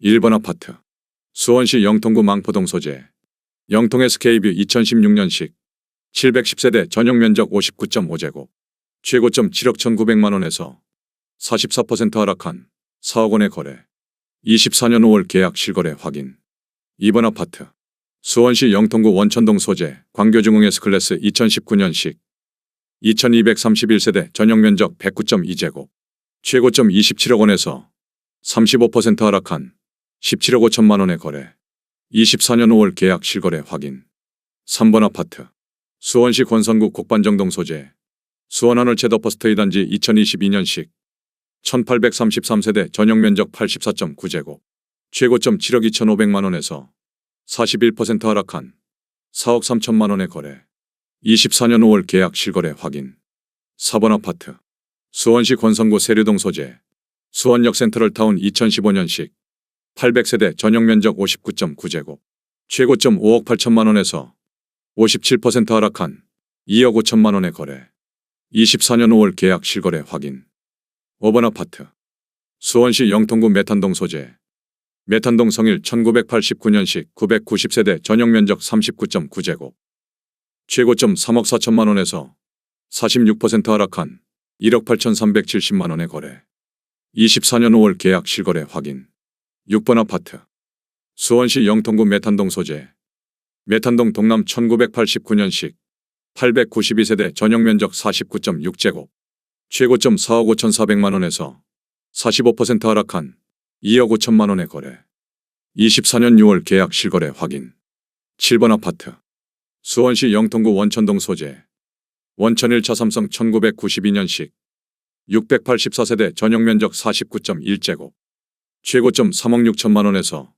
1번 아파트. 수원시 영통구 망포동 소재. 영통 SK뷰 2016년식. 710세대 전용면적 59.5제곱. 최고점 7억 1,900만원에서 44% 하락한 4억원의 거래. 24년 5월 계약 실거래 확인. 2번 아파트. 수원시 영통구 원천동 소재. 광교중흥 S클래스 2019년식. 2231세대 전용면적 109.2제곱. 최고점 27억원에서 35% 하락한 17억 5천만원의 거래. 24년 5월 계약 실거래 확인. 3번 아파트. 수원시 권선구 곡반정동 소재. 수원 하늘채더 퍼스트 2단지 2022년식. 1833세대 전용면적 84.9제곱. 최고점 7억 2,500만원에서 41% 하락한 4억 3천만원의 거래. 24년 5월 계약 실거래 확인. 4번 아파트. 수원시 권선구 세류동 소재. 수원역 센트럴타운 2015년식. 800세대 전용면적 59.9제곱. 최고점 5억 8천만원에서 57% 하락한 2억 5천만원의 거래. 24년 5월 계약 실거래 확인. 5번 아파트. 수원시 영통구 메탄동 소재. 메탄동 성일 1989년식 990세대 전용면적 39.9제곱. 최고점 3억 4천만원에서 46% 하락한 1억 8,370만원의 거래. 24년 5월 계약 실거래 확인. 6번 아파트. 수원시 영통구 메탄동 소재. 메탄동 동남 1989년식. 892세대 전용면적 49.6제곱. 최고점 4억 5,400만원에서 45% 하락한 2억 5천만원의 거래. 24년 6월 계약 실거래 확인. 7번 아파트. 수원시 영통구 원천동 소재. 원천 1차 삼성 1992년식. 684세대 전용면적 49.1제곱. 최고점 3억 6천만원에서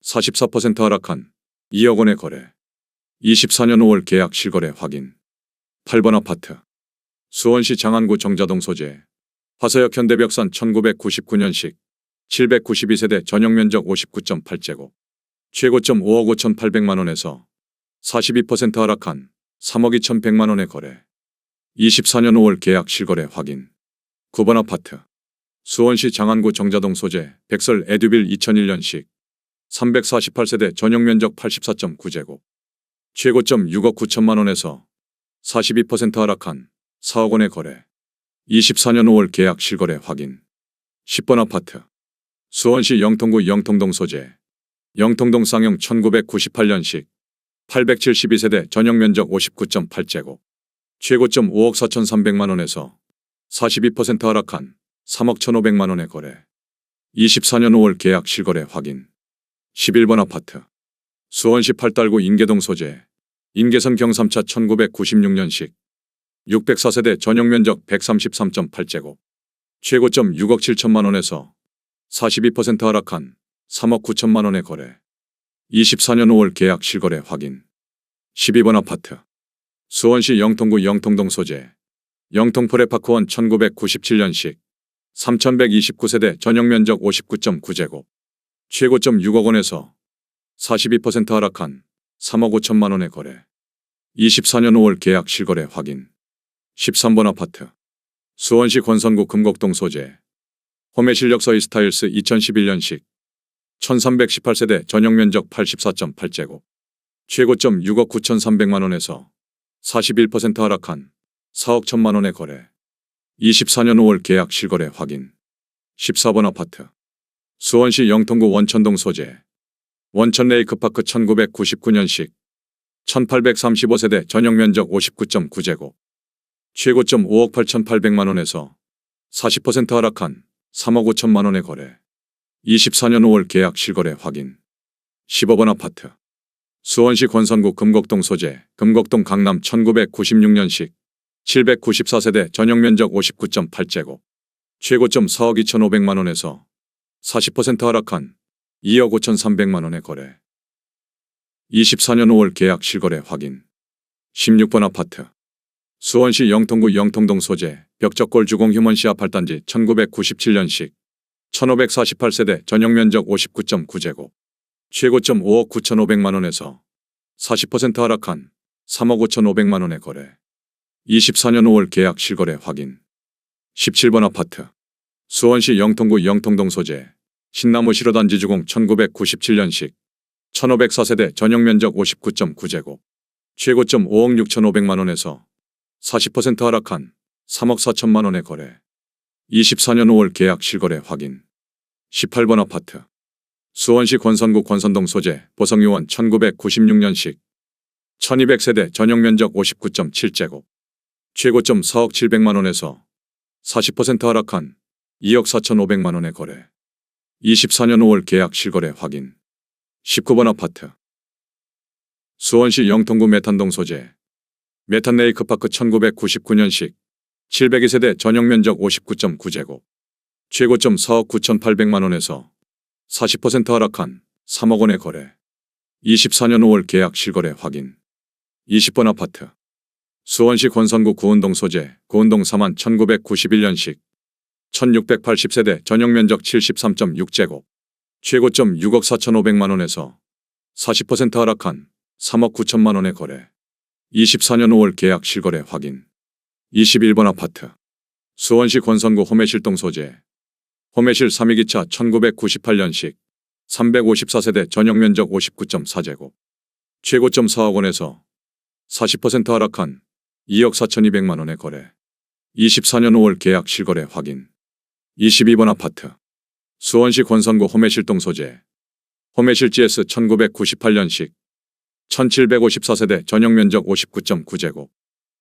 44% 하락한 2억원의 거래. 24년 5월 계약 실거래 확인. 8번 아파트. 수원시 장안구 정자동 소재. 화서역 현대벽산 1999년식. 792세대 전용면적 59.8제곱. 최고점 5억 5,800만원에서 42% 하락한 3억 2,100만원의 거래. 24년 5월 계약 실거래 확인. 9번 아파트. 수원시 장안구 정자동 소재. 백설 에듀빌 2001년식. 348세대 전용면적 84.9제곱. 최고점 6억 9천만원에서 42% 하락한 4억원의 거래. 24년 5월 계약 실거래 확인. 10번 아파트. 수원시 영통구 영통동 소재. 영통동 쌍용 1998년식. 872세대 전용면적 59.8제곱. 최고점 5억 4,300만원에서 42% 하락한 3억 1,500만원의 거래. 24년 5월 계약 실거래 확인. 11번 아파트. 수원시 팔달구 인계동 소재. 인계선 경삼차 1996년식. 604세대 전용면적 133.8제곱. 최고점 6억 7천만원에서 42% 하락한 3억 9천만원의 거래. 24년 5월 계약 실거래 확인. 12번 아파트. 수원시 영통구 영통동 소재. 영통 프레파크원 1997년식. 3129세대 전용면적 59.9제곱. 최고점 6억원에서 42% 하락한 3억 5천만원의 거래. 24년 5월 계약 실거래 확인. 13번 아파트. 수원시 권선구 금곡동 소재. 홈의실력서 이스타일스 2011년식. 1318세대 전용면적 84.8제곱. 최고점 6억 9,300만원에서 41% 하락한 4억 1천만원의 거래. 24년 5월 계약 실거래 확인. 14번 아파트. 수원시 영통구 원천동 소재. 원천 레이크파크 1999년식. 1835세대 전용면적 59.9제곱. 최고점 5억 8,800만원에서 40% 하락한 3억 5천만원의 거래. 24년 5월 계약 실거래 확인. 15번 아파트. 수원시 권선구 금곡동 소재. 금곡동 강남 1996년식. 794세대 전용면적 59.8제곱. 최고점 4억 2,500만원에서 40% 하락한 2억 5,300만원의 거래. 24년 5월 계약 실거래 확인. 16번 아파트. 수원시 영통구 영통동 소재. 벽적골 주공 휴먼시아 8단지 1997년식. 1548세대 전용면적 59.9제곱. 최고점 5억 9,500만원에서 40% 하락한 3억 5,500만원의 거래. 24년 5월 계약 실거래 확인. 17번 아파트. 수원시 영통구 영통동 소재. 신나무 실어단지 주공 1997년식 1504세대 전용면적 59.9제곱 최고점 5억 6,500만원에서 40% 하락한 3억 4천만원에 거래. 24년 5월 계약 실거래 확인. 18번 아파트. 수원시 권선구 권선동 소재 보성유원 1996년식 1200세대 전용면적 59.7제곱 최고점 4억 700만원에서 40% 하락한 2억 4,500만원에 거래. 24년 5월 계약 실거래 확인. 19번 아파트. 수원시 영통구 메탄동 소재 메탄레이크파크 1999년식 702세대 전용면적 59.9제곱 최고점 4억 9,800만원에서 40% 하락한 3억 원에 거래. 24년 5월 계약 실거래 확인. 20번 아파트. 수원시 권선구 구운동 소재 구운동 3만 1991년식 1680세대 전용면적 73.6제곱 최고점 6억 4,500만원에서 40% 하락한 3억 9천만원에 거래. 24년 5월 계약 실거래 확인. 21번 아파트. 수원시 권선구 호매실동 소재 호매실 3위기차 1998년식 354세대 전용면적 59.4제곱 최고점 4억 원에서 40% 하락한 2억 4,200만원에 거래. 24년 5월 계약 실거래 확인. 22번 아파트. 수원시 권선구 호매실동 소재 호매실 GS 1998년식 1754세대 전용면적 59.9제곱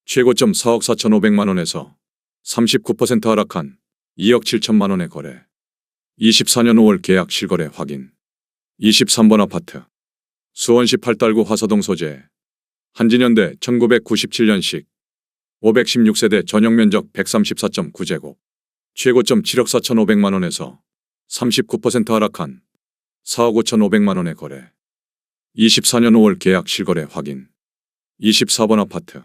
최고점 4억 4,500만원에서 39% 하락한 2억 7천만원에 거래. 24년 5월 계약 실거래 확인. 23번 아파트. 수원시 팔달구 화서동 소재 한진현대 1997년식 516세대 전용면적 134.9제곱 최고점 7억 4,500만원에서 39% 하락한 4억 5,500만원에 거래. 24년 5월 계약 실거래 확인. 24번 아파트.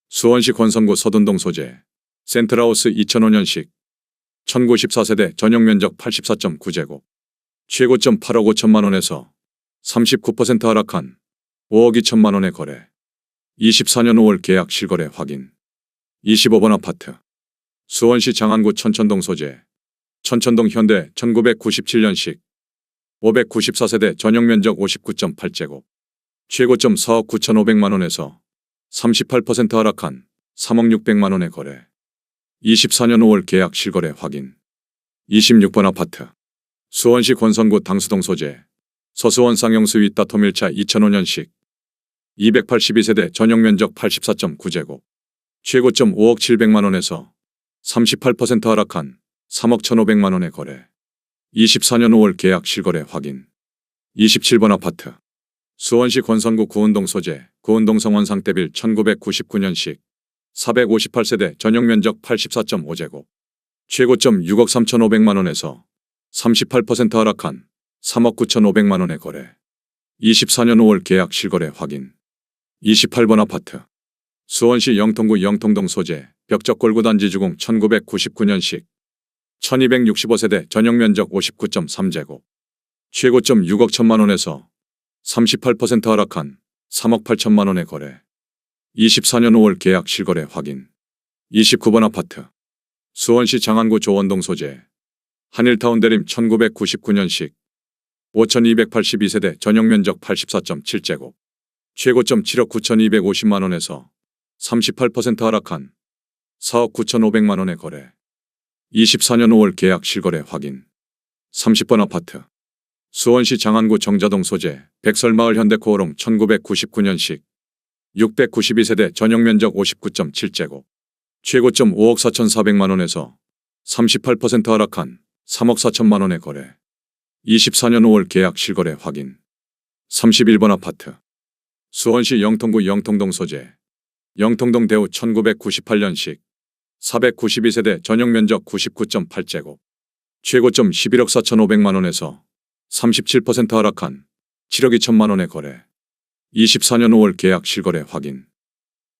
수원시 권선구 서둔동 소재 센트라우스 2005년식 1094세대 전용면적 84.9제곱 최고점 8억 5천만원에서 39% 하락한 5억 2천만원에 거래. 24년 5월 계약 실거래 확인. 25번 아파트. 수원시 장안구 천천동 소재 천천동 현대 1997년식 594세대 전용면적 59.8제곱 최고점 4억 9,500만원에서 38% 하락한 3억 600만원에 거래. 24년 5월 계약 실거래 확인. 26번 아파트. 수원시 권선구 당수동 소재 서수원 쌍용수 윗다토밀차 2005년식 282세대 전용면적 84.9제곱 최고점 5억 700만원에서 38% 하락한 3억 1,500만원에 거래. 24년 5월 계약 실거래 확인. 27번 아파트. 수원시 권선구 구운동 소재 구운동 성원상대빌 1999년식 458세대 전용면적 84.5제곱 최고점 6억 3,500만원에서 38% 하락한 3억 9,500만원에 거래. 24년 5월 계약 실거래 확인. 28번 아파트. 수원시 영통구 영통동 소재 벽적골구단지 주공 1999년식 1265세대 전용면적 59.3제곱 최고점 6억 1천만원에서 38% 하락한 3억 8천만원에 거래. 24년 5월 계약 실거래 확인. 29번 아파트. 수원시 장안구 조원동 소재 한일타운 대림 1999년식 5282세대 전용면적 84.7제곱 최고점 7억 9,250만원에서 38% 하락한 4억 9,500만원에 거래. 24년 5월 계약 실거래 확인. 30번 아파트. 수원시 장안구 정자동 소재 백설마을 현대코오롱 1999년식 692세대 전용면적 59.7제곱 최고점 5억 4,400만원에서 38% 하락한 3억 4천만원에 거래. 24년 5월 계약 실거래 확인. 31번 아파트. 수원시 영통구 영통동 소재 영통동 대우 1998년식 492세대 전용면적 99.8제곱 최고점 11억 4,500만원에서 37% 하락한 7억 2천만원에 거래. 24년 5월 계약 실거래 확인.